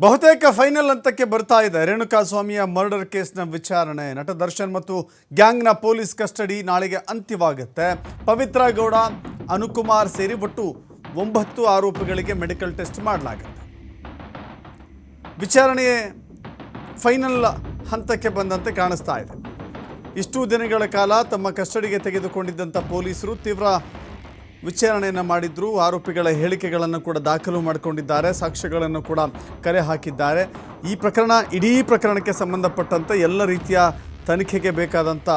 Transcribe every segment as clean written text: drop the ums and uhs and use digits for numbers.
ಬಹುತೇಕ ಫೈನಲ್ ಹಂತಕ್ಕೆ ಬರ್ತಾ ಇದೆ ರೇಣುಕಾಸ್ವಾಮಿಯ ಮರ್ಡರ್ ಕೇಸ್ನ ವಿಚಾರಣೆ. ನಟ ದರ್ಶನ್ ಮತ್ತು ಗ್ಯಾಂಗ್ನ ಪೊಲೀಸ್ ಕಸ್ಟಡಿ ನಾಳೆಗೆ ಅಂತ್ಯವಾಗುತ್ತೆ. ಪವಿತ್ರ ಗೌಡ, ಅನುಕುಮಾರ್ ಸೇರಿ ಒಟ್ಟು 9 ಆರೋಪಿಗಳಿಗೆ ಮೆಡಿಕಲ್ ಟೆಸ್ಟ್ ಮಾಡಲಾಗುತ್ತೆ. ವಿಚಾರಣೆ ಫೈನಲ್ ಹಂತಕ್ಕೆ ಬಂದಂತೆ ಕಾಣಿಸ್ತಾ ಇದೆ. ಇಷ್ಟು ದಿನಗಳ ಕಾಲ ತಮ್ಮ ಕಸ್ಟಡಿಗೆ ತೆಗೆದುಕೊಂಡಿದ್ದಂಥ ಪೊಲೀಸರು ತೀವ್ರ ವಿಚಾರಣೆಯನ್ನು ಮಾಡಿದ್ರು. ಆರೋಪಿಗಳ ಹೇಳಿಕೆಗಳನ್ನು ಕೂಡ ದಾಖಲು ಮಾಡಿಕೊಂಡಿದ್ದಾರೆ, ಸಾಕ್ಷ್ಯಗಳನ್ನು ಕೂಡ ಕರೆ ಹಾಕಿದ್ದಾರೆ. ಇಡೀ ಪ್ರಕರಣಕ್ಕೆ ಸಂಬಂಧಪಟ್ಟಂತೆ ಎಲ್ಲ ರೀತಿಯ ತನಿಖೆಗೆ ಬೇಕಾದಂಥ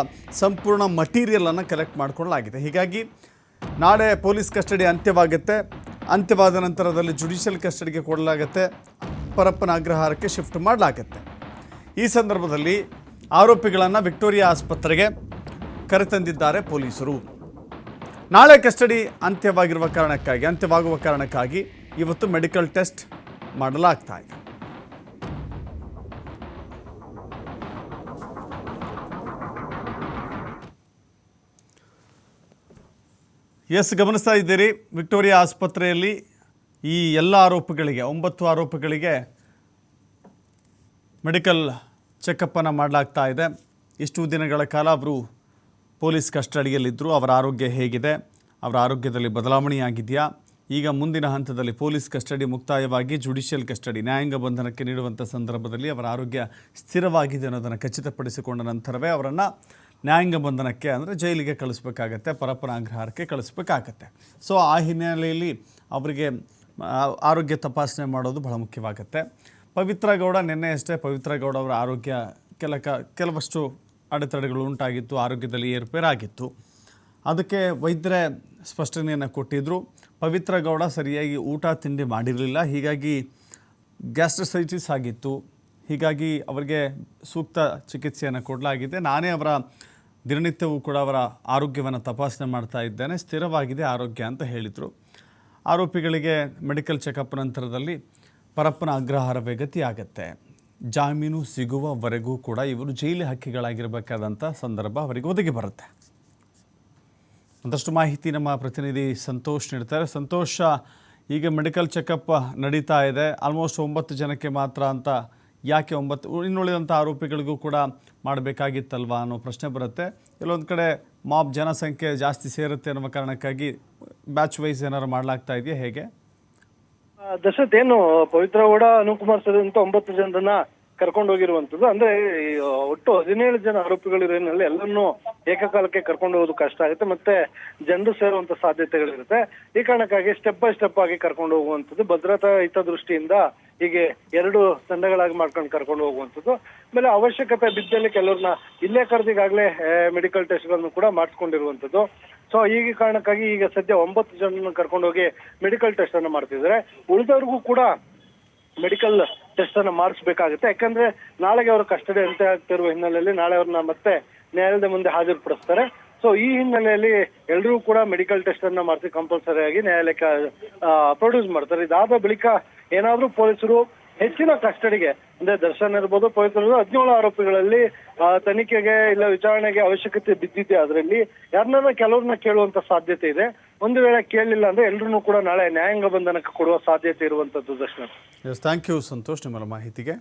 ಸಂಪೂರ್ಣ ಮಟೀರಿಯಲನ್ನು ಕಲೆಕ್ಟ್ ಮಾಡಿಕೊಳ್ಳಲಾಗಿದೆ. ಹೀಗಾಗಿ ನಾಳೆ ಪೊಲೀಸ್ ಕಸ್ಟಡಿ ಅಂತ್ಯವಾಗುತ್ತೆ. ಅಂತ್ಯವಾದ ನಂತರದಲ್ಲಿ ಜುಡಿಷಿಯಲ್ ಕಸ್ಟಡಿಗೆ ಕೊಡಲಾಗುತ್ತೆ, ಪರಪ್ಪನ ಅಗ್ರಹಾರಕ್ಕೆ ಶಿಫ್ಟ್ ಮಾಡಲಾಗುತ್ತೆ. ಈ ಸಂದರ್ಭದಲ್ಲಿ ಆರೋಪಿಗಳನ್ನು ವಿಕ್ಟೋರಿಯಾ ಆಸ್ಪತ್ರೆಗೆ ಕರೆತಂದಿದ್ದಾರೆ ಪೊಲೀಸರು. ನಾಳೆ ಕಸ್ಟಡಿ ಅಂತ್ಯವಾಗುವ ಕಾರಣಕ್ಕಾಗಿ ಇವತ್ತು ಮೆಡಿಕಲ್ ಟೆಸ್ಟ್ ಮಾಡಲಾಗ್ತಾ ಇದೆ. ಗಮನಿಸ್ತಾ ಇದ್ದೀರಿ, ವಿಕ್ಟೋರಿಯಾ ಆಸ್ಪತ್ರೆಯಲ್ಲಿ ಈ ಎಲ್ಲ ಆರೋಪಿಗಳಿಗೆ 9 ಆರೋಪಿಗಳಿಗೆ ಮೆಡಿಕಲ್ ಚೆಕಪ್ಪನ್ನು ಮಾಡಲಾಗ್ತಾ ಇದೆ. ಇಷ್ಟು ದಿನಗಳ ಕಾಲ ಅವರು ಪೊಲೀಸ್ ಕಸ್ಟಡಿಯಲ್ಲಿದ್ದರು. ಅವರ ಆರೋಗ್ಯ ಹೇಗಿದೆ, ಅವರ ಆರೋಗ್ಯದಲ್ಲಿ ಬದಲಾವಣೆಯಾಗಿದೆಯಾ? ಈಗ ಮುಂದಿನ ಹಂತದಲ್ಲಿ ಪೊಲೀಸ್ ಕಸ್ಟಡಿ ಮುಕ್ತಾಯವಾಗಿ ಜುಡಿಷಿಯಲ್ ಕಸ್ಟಡಿ ನ್ಯಾಯಾಂಗ ಬಂಧನಕ್ಕೆ ನೀಡುವಂಥ ಸಂದರ್ಭದಲ್ಲಿ ಅವರ ಆರೋಗ್ಯ ಸ್ಥಿರವಾಗಿದೆ ಅನ್ನೋದನ್ನು ಖಚಿತಪಡಿಸಿಕೊಂಡ ನಂತರವೇ ಅವರನ್ನು ನ್ಯಾಯಾಂಗ ಬಂಧನಕ್ಕೆ ಅಂದರೆ ಜೈಲಿಗೆ ಕಳಿಸ್ಬೇಕಾಗತ್ತೆ, ಪರಪ್ಪನ ಅಗ್ರಹಾರಕ್ಕೆ ಕಳಿಸ್ಬೇಕಾಗತ್ತೆ. ಸೊ ಆ ಹಿನ್ನೆಲೆಯಲ್ಲಿ ಅವರಿಗೆ ಆರೋಗ್ಯ ತಪಾಸಣೆ ಮಾಡೋದು ಬಹಳ ಮುಖ್ಯವಾಗುತ್ತೆ. ಪವಿತ್ರ ಗೌಡ ನಿನ್ನೆಯಷ್ಟೇ ಪವಿತ್ರ ಗೌಡ ಅವರ ಆರೋಗ್ಯ ಕೆಲವಷ್ಟು ಅಡೆತಡೆಗಳು ಉಂಟಾಗಿತ್ತು, ಆರೋಗ್ಯದಲ್ಲಿ ಏರುಪೇರಾಗಿತ್ತು. ಅದಕ್ಕೆ ವೈದ್ಯರೇ ಸ್ಪಷ್ಟನೆಯನ್ನು ಕೊಟ್ಟಿದ್ದರು. ಪವಿತ್ರ ಗೌಡ ಸರಿಯಾಗಿ ಊಟ ತಿಂಡಿ ಮಾಡಿರಲಿಲ್ಲ, ಹೀಗಾಗಿ ಗ್ಯಾಸ್ಟ್ರೈಟಿಸ್ ಆಗಿತ್ತು. ಹೀಗಾಗಿ ಅವರಿಗೆ ಸೂಕ್ತ ಚಿಕಿತ್ಸೆಯನ್ನು ಕೊಡಲಾಗಿದೆ. ನಾನೇ ಅವರ ದಿನನಿತ್ಯವೂ ಕೂಡ ಅವರ ಆರೋಗ್ಯವನ್ನು ತಪಾಸಣೆ ಮಾಡ್ತಾ ಇದ್ದೇನೆ, ಸ್ಥಿರವಾಗಿದೆ ಆರೋಗ್ಯ ಅಂತ ಹೇಳಿದರು. ಆರೋಪಿಗಳಿಗೆ ಮೆಡಿಕಲ್ ಚೆಕಪ್ ನಂತರದಲ್ಲಿ ಪರಪ್ಪನ ಅಗ್ರಹಾರವೇ ಗತಿಯಾಗತ್ತೆ. ಜಾಮೀನು ಸಿಗುವವರೆಗೂ ಕೂಡ ಇವರು ಜೈಲು ಹಕ್ಕಿಗಳಾಗಿರಬೇಕಾದಂಥ ಸಂದರ್ಭ ಅವರಿಗೆ ಒದಗಿ ಬರುತ್ತೆ. ಒಂದಷ್ಟು ಮಾಹಿತಿ ನಮ್ಮ ಪ್ರತಿನಿಧಿ ಸಂತೋಷ್ ನೀಡ್ತಾರೆ. ಸಂತೋಷ, ಈಗ ಮೆಡಿಕಲ್ ಚೆಕಪ್ ನಡೀತಾ ಇದೆ. ಆಲ್ಮೋಸ್ಟ್ 9 ಜನಕ್ಕೆ ಮಾತ್ರ ಅಂತ ಯಾಕೆ 9? ಇನ್ನುಳಿದಂಥ ಆರೋಪಿಗಳಿಗೂ ಕೂಡ ಮಾಡಬೇಕಾಗಿತ್ತಲ್ವಾ ಅನ್ನೋ ಪ್ರಶ್ನೆ ಬರುತ್ತೆ. ಎಲ್ಲೊಂದು ಕಡೆ ಜನಸಂಖ್ಯೆ ಜಾಸ್ತಿ ಸೇರುತ್ತೆ ಅನ್ನೋ ಕಾರಣಕ್ಕಾಗಿ ಬ್ಯಾಚ್ ವೈಸ್ ಏನಾದ್ರು ಮಾಡಲಾಗ್ತಾ ಇದೆಯಾ, ಹೇಗೆ? ದಶರಥ್, ಏನು ಪವಿತ್ರ ಗೌಡ, ಅನುಕುಮಾರ್ ಸೇರಿದಂತೆ 9 ಜನರನ್ನ ಕರ್ಕೊಂಡು ಹೋಗಿರುವಂತದ್ದು. ಅಂದ್ರೆ ಒಟ್ಟು 17 ಜನ ಆರೋಪಿಗಳಿರೋದ್ರಲ್ಲಿ ಎಲ್ಲರನ್ನೂ ಏಕಕಾಲಕ್ಕೆ ಕರ್ಕೊಂಡು ಹೋಗೋದು ಕಷ್ಟ ಆಗುತ್ತೆ, ಮತ್ತೆ ಜನರು ಸೇರುವಂತ ಸಾಧ್ಯತೆಗಳಿರುತ್ತೆ. ಈ ಕಾರಣಕ್ಕಾಗಿ ಸ್ಟೆಪ್ ಬೈ ಸ್ಟೆಪ್ ಆಗಿ ಕರ್ಕೊಂಡು ಹೋಗುವಂಥದ್ದು, ಭದ್ರತಾ ಹಿತದೃಷ್ಟಿಯಿಂದ ಹೀಗೆ 2 ತಂಡಗಳಾಗಿ ಮಾಡ್ಕೊಂಡು ಕರ್ಕೊಂಡು ಹೋಗುವಂಥದ್ದು. ಆಮೇಲೆ ಅವಶ್ಯಕತೆ ಬಿದ್ದಲ್ಲಿ ಕೆಲವ್ರನ್ನ ಇಲ್ಲೇ ಕರೆದಿಗಾಗಲೇ ಮೆಡಿಕಲ್ ಟೆಸ್ಟ್ ಗಳನ್ನು ಕೂಡ ಮಾಡಿಸ್ಕೊಂಡಿರುವಂತದ್ದು. ಸೊ ಈ ಕಾರಣಕ್ಕಾಗಿ ಈಗ ಸದ್ಯ 9 ಜನರನ್ನು ಕರ್ಕೊಂಡು ಹೋಗಿ ಮೆಡಿಕಲ್ ಟೆಸ್ಟ್ ಅನ್ನು ಮಾಡ್ತಿದ್ದಾರೆ. ಉಳಿದವ್ರಿಗೂ ಕೂಡ ಮೆಡಿಕಲ್ ಟೆಸ್ಟ್ ಅನ್ನ ಮಾಡಿಸ್ಬೇಕಾಗುತ್ತೆ. ಯಾಕಂದ್ರೆ ನಾಳೆಗೆ ಅವರ ಕಸ್ಟಡಿ ಅಂತ್ಯ ಆಗ್ತಿರುವ ಹಿನ್ನೆಲೆಯಲ್ಲಿ ನಾಳೆ ಅವ್ರನ್ನ ಮತ್ತೆ ನ್ಯಾಯಾಲಯದ ಮುಂದೆ ಹಾಜರುಪಡಿಸ್ತಾರೆ. ಸೊ ಈ ಹಿನ್ನೆಲೆಯಲ್ಲಿ ಎಲ್ಲರೂ ಕೂಡ ಮೆಡಿಕಲ್ ಟೆಸ್ಟ್ ಅನ್ನ ಮಾಡಿಸಿ ಕಂಪಲ್ಸರಿ ಆಗಿ ನ್ಯಾಯಾಲಯಕ್ಕೆ ಪ್ರೊಡ್ಯೂಸ್ ಮಾಡ್ತಾರೆ. ಇದಾದ ಬಳಿಕ ಏನಾದ್ರೂ ಪೊಲೀಸರು ಹೆಚ್ಚಿನ ಕಸ್ಟಡಿಗೆ ಅಂದ್ರೆ ದರ್ಶನ್ ಇರ್ಬೋದು, ಪವಿತ್ರ 17 ಆರೋಪಿಗಳಲ್ಲಿ ತನಿಖೆಗೆ ಇಲ್ಲ ವಿಚಾರಣೆಗೆ ಅವಶ್ಯಕತೆ ಬಿದ್ದಿದೆ, ಅದರಲ್ಲಿ ಯಾರನ್ನ ಕೆಲವ್ರನ್ನ ಕೇಳುವಂತ ಸಾಧ್ಯತೆ ಇದೆ. ಒಂದು ವೇಳೆ ಕೇಳಲಿಲ್ಲ ಅಂದ್ರೆ ಎಲ್ಲರೂ ಕೂಡ ನಾಳೆ ನ್ಯಾಯಾಂಗ ಬಂಧನಕ್ಕೆ ಕೊಡುವ ಸಾಧ್ಯತೆ ಇರುವಂತದ್ದು. ದರ್ಶನ್, ಥ್ಯಾಂಕ್ ಯು ಸಂತೋಷ್ ನಿಮ್ಮಲ್ಲ ಮಾಹಿತಿಗೆ.